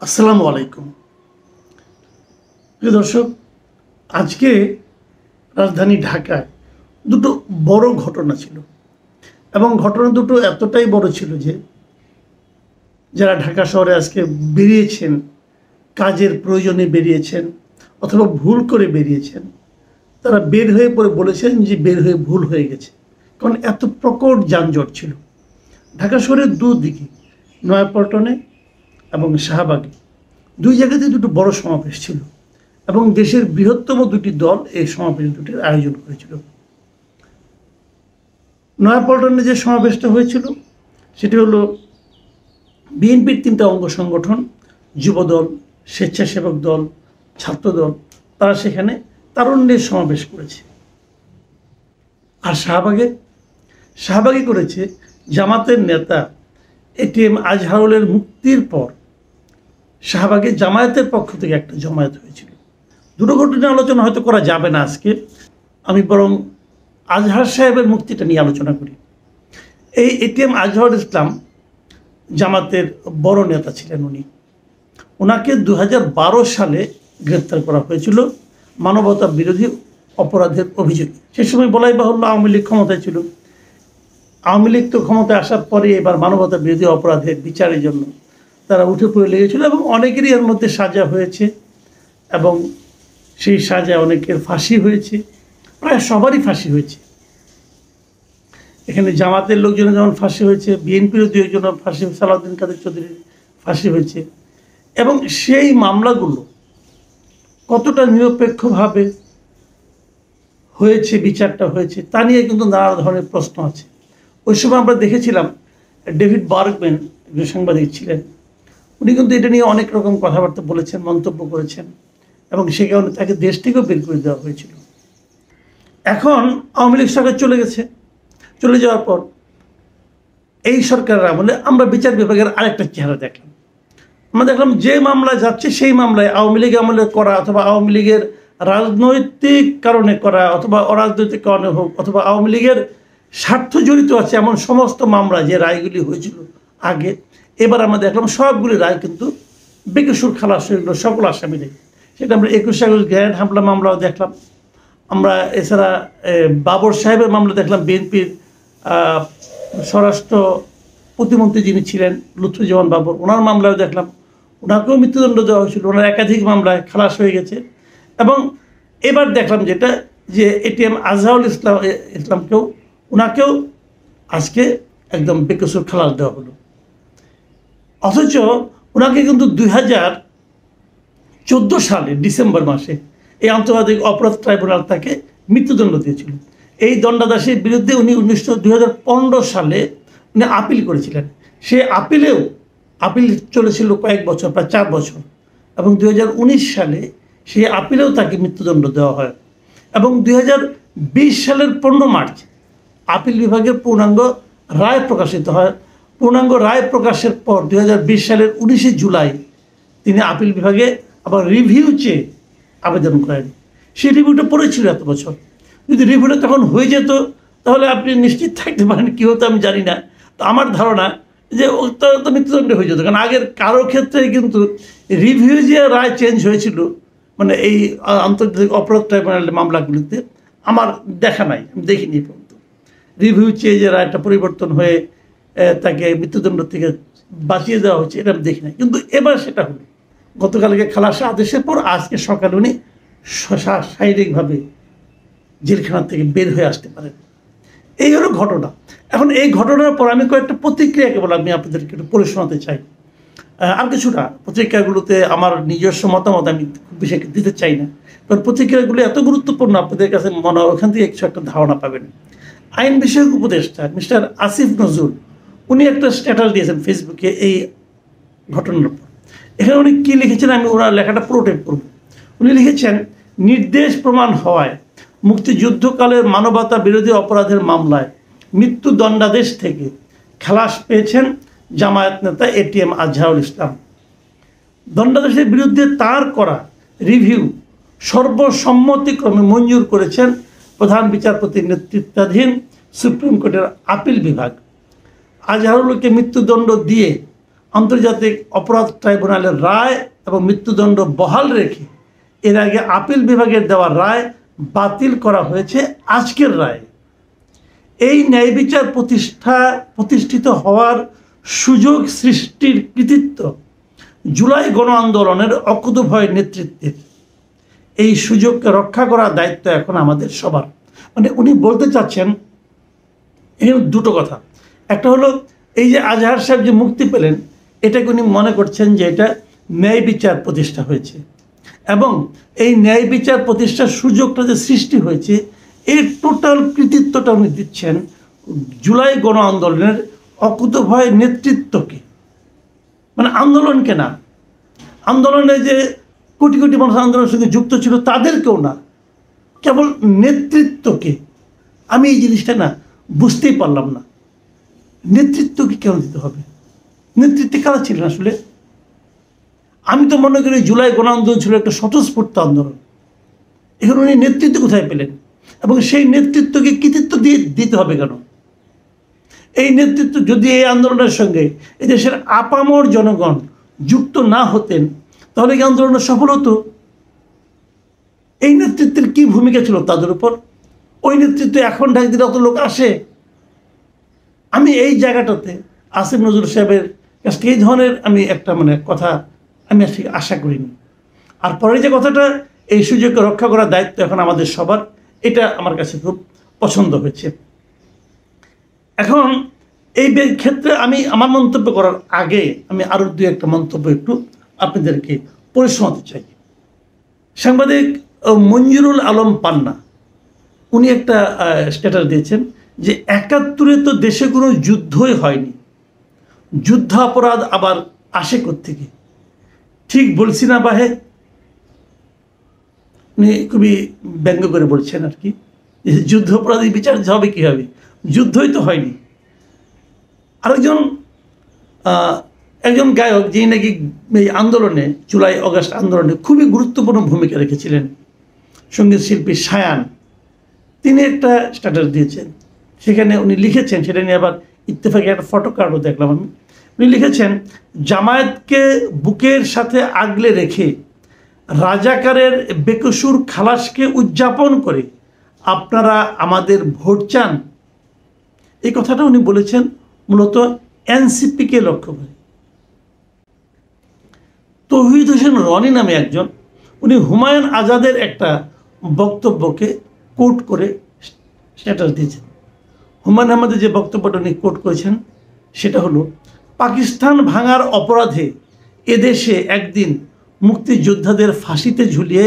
আসসালামু আলাইকুম। প্রিয় দর্শক, আজকে রাজধানী ঢাকায় দুটো বড় ঘটনা ছিল এবং ঘটনা দুটো এতটাই বড় ছিল যে যারা ঢাকা শহরে আজকে বেরিয়েছেন, কাজের প্রয়োজনে বেরিয়েছেন অথবা ভুল করে বেরিয়েছেন, তারা বের হয়ে পরে বলেছেন যে বের হয়ে ভুল হয়ে গেছে। কারণ এত প্রকট যানজট ছিল ঢাকা শহরের দুদিকে, নয়াপল্টনে এবং শাহবাগে। দুই জায়গাতে দুটো বড় সমাবেশ ছিল এবং দেশের বৃহত্তম দুটি দল এই সমাবেশ দুটির আয়োজন করেছিল। নয়াপল্টনে যে সমাবেশটা হয়েছিল সেটি হলো বিএনপির তিনটা অঙ্গ সংগঠন, যুবদল, স্বেচ্ছাসেবক দল, ছাত্রদল, তারা সেখানে তারুণ্যের সমাবেশ করেছে। আর শাহবাগে করেছে জামাতের নেতা এটিএম আজহারুলের মুক্তির পর শাহবাগে জামায়াতের পক্ষ থেকে একটা জমায়েত হয়েছিল। দুটো ঘটনা আলোচনা হয়তো করা যাবে না আজকে, আমি বরং আজহার সাহেবের মুক্তিটা নিয়ে আলোচনা করি। এই এটিএম আজহারুল ইসলাম জামাতের বড় নেতা ছিলেন। ওনাকে 2012 সালে গ্রেপ্তার করা হয়েছিল মানবতা বিরোধী অপরাধের অভিযোগে। সে সময় বলাই বাহুল্য আওয়ামী লীগ ক্ষমতায় ছিল। আওয়ামী লীগ তো ক্ষমতায় আসার পরে এবার মানবতা বিরোধী অপরাধের বিচারের জন্য তারা উঠে পড়ে লেগেছিল এবং অনেকেরই এর মধ্যে সাজা হয়েছে এবং সেই সাজা অনেকের ফাঁসি হয়েছে, প্রায় সবারই ফাঁসি হয়েছে। এখানে জামাতের লোকজনের যেমন ফাঁসি হয়েছে, বিএনপিরও দু একজনের ফাঁসি, সালাউদ্দিন কাদের চৌধুরীর ফাঁসি হয়েছে। এবং সেই মামলাগুলো কতটা নিরপেক্ষভাবে হয়েছে, বিচারটা হয়েছে, তা নিয়ে কিন্তু নানা ধরনের প্রশ্ন আছে। ওই সময় আমরা দেখেছিলাম ডেভিড বার্গম্যান একজন সাংবাদিক ছিলেন, উনি কিন্তু এটা নিয়ে অনেক রকম কথাবার্তা বলেছেন, মন্তব্য করেছেন এবং সে কারণে তাকে দেশ থেকেও বের করে দেওয়া হয়েছিল। এখন আওয়ামী লীগ সরকার চলে যাওয়ার পর এই সরকারের আমলে আমরা বিচার বিভাগের আরেকটা চেহারা দেখলাম। আমরা দেখলাম যে মামলা যাচ্ছে সেই মামলায় আওয়ামী লীগ আমলে করা অথবা আওয়ামী লীগের রাজনৈতিক কারণে করা অথবা অরাজনৈতিক কারণে হোক অথবা আওয়ামী লীগের স্বার্থ জড়িত আছে এমন সমস্ত মামলা যে রায়গুলি হয়েছিল আগে, এবার আমরা দেখলাম সবগুলি রায় কিন্তু বেকসুর খালাস হয়ে গেল সকল আসামিরে। সেটা আমরা 21 আগস্ট গ্র্যান্ড হামলা মামলাও দেখলাম। আমরা এছাড়া বাবর সাহেবের মামলা দেখলাম, বিএনপির স্বরাষ্ট্র প্রতিমন্ত্রী যিনি ছিলেন লুৎফুজ্জামান বাবর, ওনার মামলাও দেখলাম, ওনাকেও মৃত্যুদণ্ড দেওয়া হয়েছিল, ওনার একাধিক মামলায় খালাস হয়ে গেছে। এবং এবার দেখলাম যেটা যে এটিএম আজহারুল ইসলামকেও ওনাকেও আজকে একদম বেকসুর খালাস দেওয়া হলো। অথচ ওনাকে কিন্তু 2014 সালে ডিসেম্বর মাসে এই আন্তর্জাতিক অপরাধ ট্রাইব্যুনাল তাকে মৃত্যুদণ্ড দিয়েছিল। এই দণ্ডাদেশের বিরুদ্ধে উনি 2015 সালে উনি আপিল করেছিলেন। সে আপিল চলেছিল কয়েক বছর, প্রায় 4 বছর, এবং 2019 সালে সেই আপিলেও তাকে মৃত্যুদণ্ড দেওয়া হয়। এবং 2020 সালের 15 মার্চ আপিল বিভাগের পূর্ণাঙ্গ রায় প্রকাশিত হয়। পূর্ণাঙ্গ রায় প্রকাশের পর 2020 সালের 19 জুলাই তিনি আপিল বিভাগে আবার রিভিউ চেয়ে আবেদন করেন। সেই রিভিউটা পড়েছিল এত বছর। যদি রিভিউটা তখন হয়ে যেত তাহলে আপনি নিশ্চিত থাকতে পারেন কী হতো আমি জানি না। তো আমার ধারণা যে তো মৃত্যুদণ্ড হয়ে যেত, কারণ আগের কারো ক্ষেত্রে কিন্তু রিভিউ যে রায় চেঞ্জ হয়েছিল, মানে এই আন্তর্জাতিক অপরাধ ট্রাইব্যুনালের মামলাগুলিতে আমার দেখা নাই, আমি দেখিনি পর্যন্ত রিভিউ চেয়ে যে রায়টা পরিবর্তন হয়ে তাকে মৃত্যুদণ্ড থেকে বাঁচিয়ে দেওয়া হচ্ছে, এটা আমি দেখি নাই। কিন্তু এবার সেটা হলো গতকালকে খালাসের আদেশের পর আজকে সকালে উনি শারীরিকভাবে জেলখানা থেকে বের হয়ে আসতে পারেন। এই হলো ঘটনা। এখন এই ঘটনার পর আমি কয়েকটা প্রতিক্রিয়া কেবল আমি আপনাদেরকে একটু পড়ে শোনাতে চাই। আর কিছুটা প্রতিক্রিয়াগুলোতে আমার নিজস্ব মতামত আমি খুব বেশি দিতে চাই না, কারণ প্রতিক্রিয়াগুলো এত গুরুত্বপূর্ণ আপনাদের কাছে মনে হয় ওখান থেকে কিছু একটা ধারণা পাবেন। আইন বিষয়ক উপদেষ্টা মিস্টার আসিফ নজরুল উনি একটা স্ট্যাটাস দিয়েছেন ফেসবুকে এই ঘটনার উপর। এখানে উনি কী লিখেছেন আমি ওনার লেখাটা পুরোটাই পড়ব। উনি লিখেছেন, নির্দেশ প্রমাণ হওয়ায় মুক্তিযুদ্ধকালের মানবতা বিরোধী অপরাধের মামলায় মৃত্যুদণ্ডাদেশ থেকে খালাস পেয়েছেন জামায়াত নেতা এটিএম আজহারুল ইসলাম। দণ্ডাদেশের বিরুদ্ধে তার করা রিভিউ সর্বসম্মতিক্রমে মঞ্জুর করেছেন প্রধান বিচারপতির নেতৃত্বাধীন সুপ্রিম কোর্টের আপিল বিভাগ। আজহারুলকে মৃত্যুদণ্ড দিয়ে আন্তর্জাতিক অপরাধ ট্রাইব্যুনালের রায় এবং মৃত্যুদণ্ড বহাল রেখে এর আগে আপিল বিভাগের দেওয়া রায় বাতিল করা হয়েছে আজকের রায়। এই ন্যায় বিচার প্রতিষ্ঠিত হওয়ার সুযোগ সৃষ্টির কৃতিত্ব জুলাই গণ আন্দোলনের অকুতোভয় নেতৃত্বের। এই সুযোগকে রক্ষা করার দায়িত্ব এখন আমাদের সবার। মানে উনি বলতে চাচ্ছেন এখানে দুটো কথা। একটা হলো এই যে আজহার সাহেব যে মুক্তি পেলেন, এটাকে উনি মনে করছেন যে এটা ন্যায় বিচার প্রতিষ্ঠা হয়েছে, এবং এই ন্যায় বিচার প্রতিষ্ঠার সুযোগটা যে সৃষ্টি হয়েছে এই টোটাল কৃতিত্বটা উনি দিচ্ছেন জুলাই গণ আন্দোলনের অকুতোভয় নেতৃত্বকে। মানে আন্দোলনকে না, আন্দোলনে যে কোটি কোটি মানুষ আন্দোলনের সঙ্গে যুক্ত ছিল তাদেরকেও না, কেবল নেতৃত্বকে। আমি এই জিনিসটা না বুঝতেই পারলাম না, নেতৃত্বকে কেন দিতে হবে? নেতৃত্বে কারা ছিলেন আসলে? আমি তো মনে করি জুলাই গণ আন্দোলন ছিল একটা স্বতঃস্ফূর্ত আন্দোলন। এখন উনি নেতৃত্ব কোথায় পেলেন, এবং সেই নেতৃত্বকে কৃতিত্ব দিতে হবে কেন? এই নেতৃত্ব যদি এই আন্দোলনের সঙ্গে এই দেশের আপামর জনগণ যুক্ত না হতেন তাহলে কি আন্দোলনটা সফল হতো? এই নেতৃত্বের কি ভূমিকা ছিল তাদের উপর? ওই নেতৃত্বে এখন ডাক দিলে অত লোক আসে? আমি এই জায়গাটাতে আসিফ নজরুল সাহেবের কাছ থেকে এই ধরনের আমি একটা কথা আমি আশা করিনি। আর পরে যে কথাটা, এই সুযোগকে রক্ষা করার দায়িত্ব এখন আমাদের সবার, এটা আমার কাছে খুব পছন্দ হয়েছে। এখন এই ক্ষেত্রে আমি আমার মন্তব্য করার আগে আমি আরও দুই একটা মন্তব্য একটু আপনাদেরকে পড়ে শোনাতে চাই। সাংবাদিক মঞ্জুরুল আলম পান্না উনি একটা স্ট্যাটাস দিয়েছেন যে ৭১-এ তো দেশে কোনো যুদ্ধই হয়নি, যুদ্ধাপরাধ আবার আসে কোত্থেকে? ঠিক বলছি না বাহে? উনি খুবই ব্যঙ্গ করে বলছেন আর কি, যে যুদ্ধাপরাধী বিচার হবে কীভাবে? যুদ্ধই তো হয়নি। একজন গায়ক যিনি নাকি এই আন্দোলনে, জুলাই অগাস্ট আন্দোলনে খুবই গুরুত্বপূর্ণ ভূমিকা রেখেছিলেন, সঙ্গীত শিল্পী শায়ান, তিনি একটা স্ট্যাটাস দিয়েছেন। সেখানে উনি লিখেছেন, সেটা নিয়ে আবার ইত্তেফাকে একটা ফটো কার্ডও দেখলাম আমি। উনি লিখেছেন, জামায়াতকে বুকের সাথে আগলে রেখে রাজাকারের বেকসুর খালাসকে উদযাপন করে আপনারা আমাদের ভোট চান। এই কথাটা উনি বলেছেন মূলত এনসিপিকে লক্ষ্য করে। তৌহিদ হোসেন রনি নামে একজন, উনি হুমায়ুন আজাদের একটা বক্তব্যকে কোট করে স্ট্যাটাস দিয়েছেন। হুমায়ুন আহমেদের যে বক্তব্যটা উনি কোট করেছেন সেটা হলো, পাকিস্তান ভাঙার অপরাধে এদেশে একদিন মুক্তিযোদ্ধাদের ফাঁসিতে ঝুলিয়ে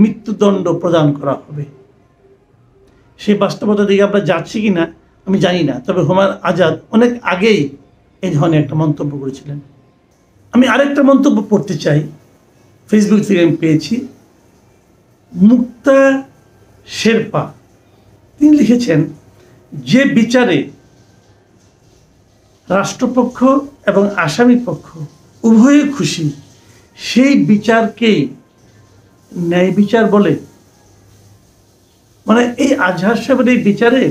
মৃত্যুদণ্ড প্রদান করা হবে। সেই বাস্তবতা দিকে আমরা যাচ্ছি কি না আমি জানি না, তবে হুমায়ুন আজাদ অনেক আগেই এই ধরনের একটা মন্তব্য করেছিলেন। আমি আরেকটা মন্তব্য পড়তে চাই, ফেসবুক থেকে আমি পেয়েছি। মুক্তা শেরপা তিনি লিখেছেন, যে বিচারে রাষ্ট্রপক্ষ এবং আসামি পক্ষ উভয়ে খুশি সেই বিচারকেই ন্যায় বিচার বলে। মানে এই আজহার সাহেবের এই বিচারে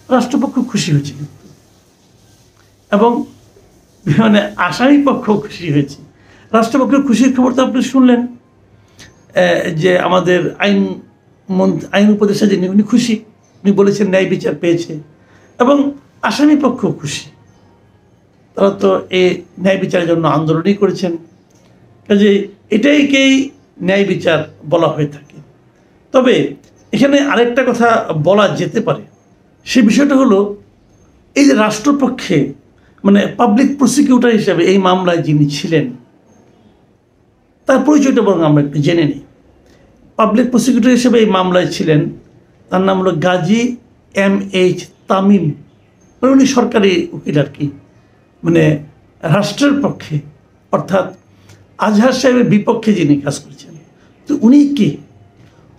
রাষ্ট্রপক্ষ খুশি হয়েছে, এবং আসামি পক্ষ খুশি হয়েছে। রাষ্ট্রপক্ষের খুশির খবর তো আপনি শুনলেন, যে আমাদের আইন উপদেষ্টা যিনি উনি খুশি, উনি বলেছেন ন্যায় বিচার পেয়েছে, এবং আসামি পক্ষ খুশি। তারা তো এই ন্যায় বিচারের জন্য আন্দোলনই করেছেন, কাজে এটাইকেই ন্যায় বিচার বলা হয়ে থাকে। তবে এখানে আরেকটা কথা বলা যেতে পারে, সে বিষয়টা হলো, এই যে রাষ্ট্রপক্ষে পাবলিক প্রসিকিউটর হিসেবে এই মামলায় যিনি ছিলেন তার পরিচয়টা বরং আমরা একটু জেনে নিই। পাবলিক প্রসিকিউটর হিসেবে এই মামলায় ছিলেন, তার নাম হলো গাজী MH তামিম। উনি সরকারি উকিল আর কি, রাষ্ট্রের পক্ষে, অর্থাৎ আজহার সাহেবের বিপক্ষে যিনি কাজ করেছেন। তো উনি কে?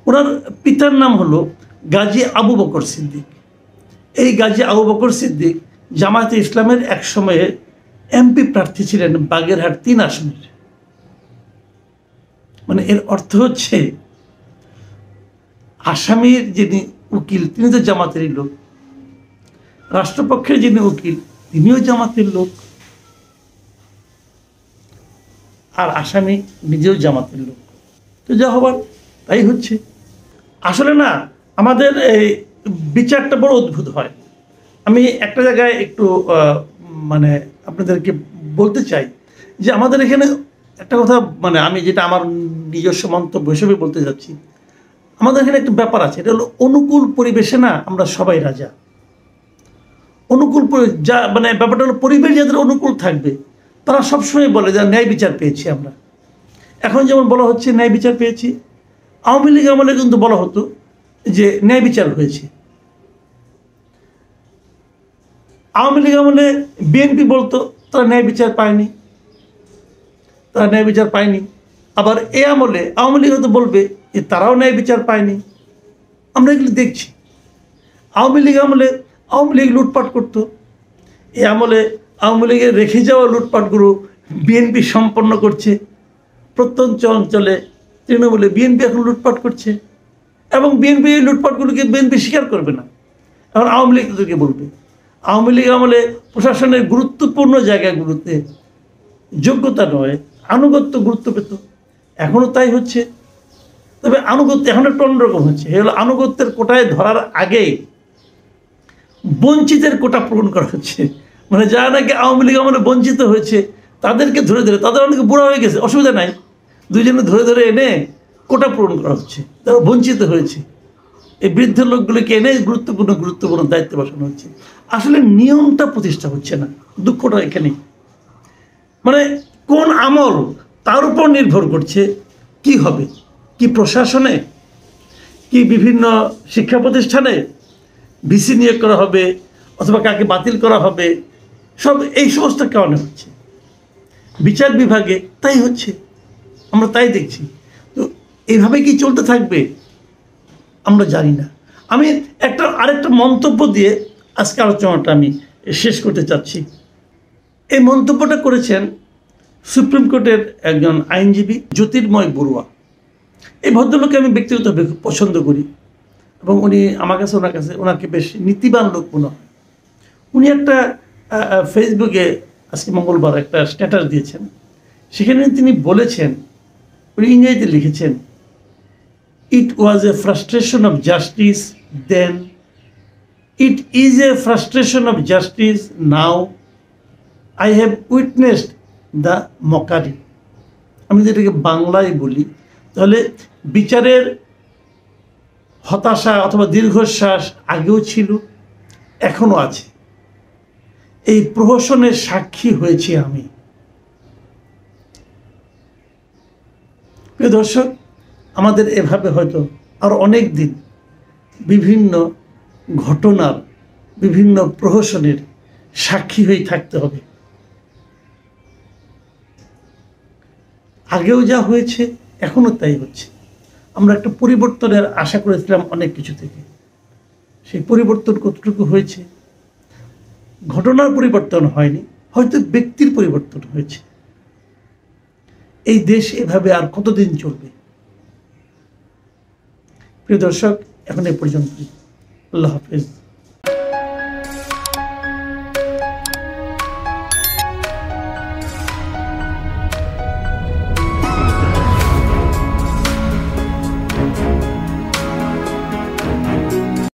ওনার পিতার নাম হলো গাজী আবু বকর সিদ্দিক। এই গাজী আবু বকর সিদ্দিক জামায়াতে ইসলামের এক সময়ে MP প্রার্থী ছিলেন বাগেরহাট 3 আসনের। এর অর্থ হচ্ছে আসামির যিনি উকিল তিনি তো জামাতেরই লোক, রাষ্ট্রপক্ষের যিনি উকিল তিনিও জামাতের লোক। আর আসামি নিজেও জামাতের লোক। তো যা হবার তাই হচ্ছে। আসলে না, আমাদের এই বিচারটা বড় অদ্ভুত হয়। আমি একটা জায়গায় একটু মানে আপনাদেরকে বলতে চাই যে আমাদের এখানে একটা কথা, মানে আমি যেটা আমার নিজস্ব মন্তব্য হিসেবে বলতে যাচ্ছি, আমাদের এখানে একটা ব্যাপার আছে, এটা হলো অনুকূল পরিবেশে না আমরা সবাই রাজা। অনুকূল যা মানে ব্যাপারটা হলো, পরিবেশ যাদের অনুকূল থাকবে তারা সবসময় বলে যে ন্যায় বিচার পেয়েছি আমরা। এখন যেমন বলা হচ্ছে ন্যায় বিচার পেয়েছি, আওয়ামী লীগ আমলে কিন্তু বলা হতো যে ন্যায় বিচার হয়েছে। আওয়ামী লীগ আমলে বিএনপি বলতো তারা ন্যায় বিচার পায়নি, তারা ন্যায় বিচার পায়নি। আবার এ আমলে আওয়ামী লীগ হয়তো বলবে যে তারাও ন্যায় বিচার পায়নি। আমরা এগুলো দেখছি। আওয়ামী লীগ আমলে আওয়ামী লীগ লুটপাট করতো, এ আমলে আওয়ামী লীগের রেখে যাওয়া লুটপাটগুলো বিএনপি সম্পন্ন করছে। প্রত্যন্ত অঞ্চলে তৃণমূলে বিএনপি এখন লুটপাট করছে, এবং বিএনপি এই লুটপাটগুলোকে বিএনপি স্বীকার করবে না। এখন আওয়ামী লীগ তাদেরকে বলবে। আওয়ামী লীগ আমলে প্রশাসনের গুরুত্বপূর্ণ জায়গাগুলোতে যোগ্যতা নয়, আনুগত্য গুরুত্ব পেত, এখনও তাই হচ্ছে। তবে আনুগত্য এখন একটু অন্যরকম হচ্ছে। এ হলো আনুগত্যের কোটায় ধরার আগে বঞ্চিতের কোটা পূরণ করা হচ্ছে। মানে যারা নাকি আওয়ামী লীগ আমলে বঞ্চিত হয়েছে তাদেরকে ধরে ধরে, তাদের অনেকে বুড়া হয়ে গেছে, অসুবিধা নাই, দুইজনে ধরে ধরে এনে কোটা পূরণ করা হচ্ছে, তারা বঞ্চিত হয়েছে। এই বৃদ্ধ লোকগুলিকে এনে গুরুত্বপূর্ণ দায়িত্ব বসানো হচ্ছে। আসলে নিয়মটা প্রতিষ্ঠা হচ্ছে না, দুঃখটা এখানে। মানে কোন আমল তার উপর নির্ভর করছে কি হবে, কি প্রশাসনে, কি বিভিন্ন শিক্ষা প্রতিষ্ঠানে ভিসি নিয়োগ করা হবে অথবা কাকে বাতিল করা হবে, সব এই সমস্ত কারণে হচ্ছে। বিচার বিভাগে তাই হচ্ছে, আমরা তাই দেখছি। তো এইভাবে কি চলতে থাকবে আমরা জানি না। আমি আরেকটা মন্তব্য দিয়ে আজকে আলোচনাটা আমি শেষ করতে চাচ্ছি। এই মন্তব্যটা করেছেন সুপ্রিম কোর্টের একজন আইনজীবী জ্যোতির্ময় বড়ুয়া। এই ভদ্রলোককে আমি ব্যক্তিগতভাবে খুব পছন্দ করি, এবং উনি ওনাকে বেশ নীতিবান লোক মনে হয়। উনি একটা ফেসবুকে আজকে মঙ্গলবার একটা স্ট্যাটাস দিয়েছেন, সেখানে তিনি বলেছেন, উনি ইংরেজিতে লিখেছেন, "It was a frustration of justice then, it is a frustration of justice now, I have witnessed the mockery." আমি যদি এটাকে বাংলায় বলি তাহলে বিচারের হতাশা অথবা দীর্ঘশ্বাস আগেও ছিল, এখনও আছে। এই প্রহসনের সাক্ষী হয়েছি আমি। প্রিয় দর্শক, আমাদের এভাবে হয়তো আর অনেক দিন বিভিন্ন ঘটনার, বিভিন্ন প্রহসনের সাক্ষী হয়ে থাকতে হবে। আগেও যা হয়েছে এখনও তাই হচ্ছে। আমরা একটা পরিবর্তনের আশা করেছিলাম অনেক কিছু থেকে, সেই পরিবর্তন কতটুকু হয়েছে? ঘটনার পরিবর্তন হয়নি, হয়তো ব্যক্তির পরিবর্তন হয়েছে। এই দেশ এভাবে আর কতদিন চলবে? প্রিয় দর্শক, এখন এ পর্যন্তই। আল্লাহ হাফেজ।